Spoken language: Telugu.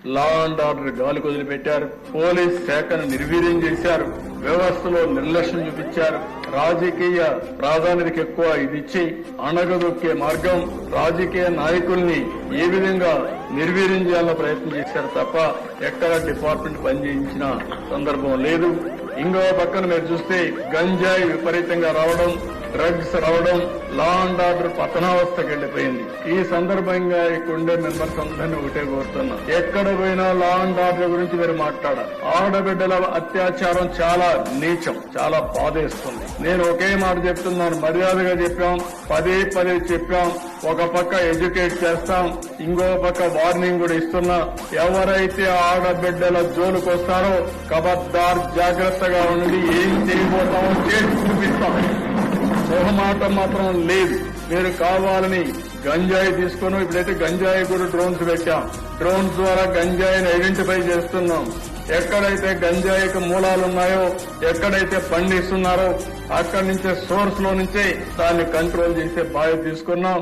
లా అండ్ ఆర్డర్ గాలి వదిలిపెట్టారు. పోలీస్ శాఖను నిర్వీర్యం చేశారు. వ్యవస్థలో నిర్లక్ష్యం చూపించారు. రాజకీయ ప్రాధాన్యతకు ఎక్కువ ఇదిచ్చి అణగదొక్కే మార్గం, రాజకీయ నాయకుల్ని ఏ విధంగా నిర్వీర్యం చేయాలన్న ప్రయత్నం చేశారు తప్ప ఎక్కడ డిపార్ట్మెంట్ పనిచేయించిన సందర్భం లేదు. ఇంకో పక్కన మీరు చూస్తే గంజాయి విపరీతంగా రావడం, డ్రగ్స్ రావడం, లా అండ్ ఆర్డర్ పతనావస్థకి వెళ్లిపోయింది. ఈ సందర్భంగా ఇక్కడ ఉండే మెంబర్స్ అందరినీ ఒకటే కోరుతున్నా, ఎక్కడ పోయినా లా అండ్ ఆర్డర్ గురించి మీరు మాట్లాడాలి. ఆడబిడ్డల అత్యాచారం చాలా నీచం, చాలా బాధేస్తుంది. నేను ఒకే మాట చెప్తున్నాను, మర్యాదగా చెప్పాం, పదే చెప్పాం. ఒక పక్క ఎడ్యుకేట్ చేస్తాం, ఇంకో పక్క వార్నింగ్ కూడా ఇస్తున్నా. ఎవరైతే ఆడబిడ్డల జోలికి వస్తారో ఖబర్దార్, జాగ్రత్తగా ఉండి ఏం చేయబోతామో చేసి చూపిస్తాం. మొహమాటం మాత్రం లేదు. మీరు కావాలని గంజాయి తీసుకుని, ఇప్పుడైతే గంజాయి కూడా డ్రోన్స్ పెట్టాం. డ్రోన్స్ ద్వారా గంజాయిని ఐడెంటిఫై చేస్తున్నాం. ఎక్కడైతే గంజాయికి మూలాలు ఉన్నాయో, ఎక్కడైతే పండిస్తున్నారో అక్కడి నుంచే, సోర్స్ లో నుంచే దాన్ని కంట్రోల్ చేసే బాధ్యత తీసుకున్నాం.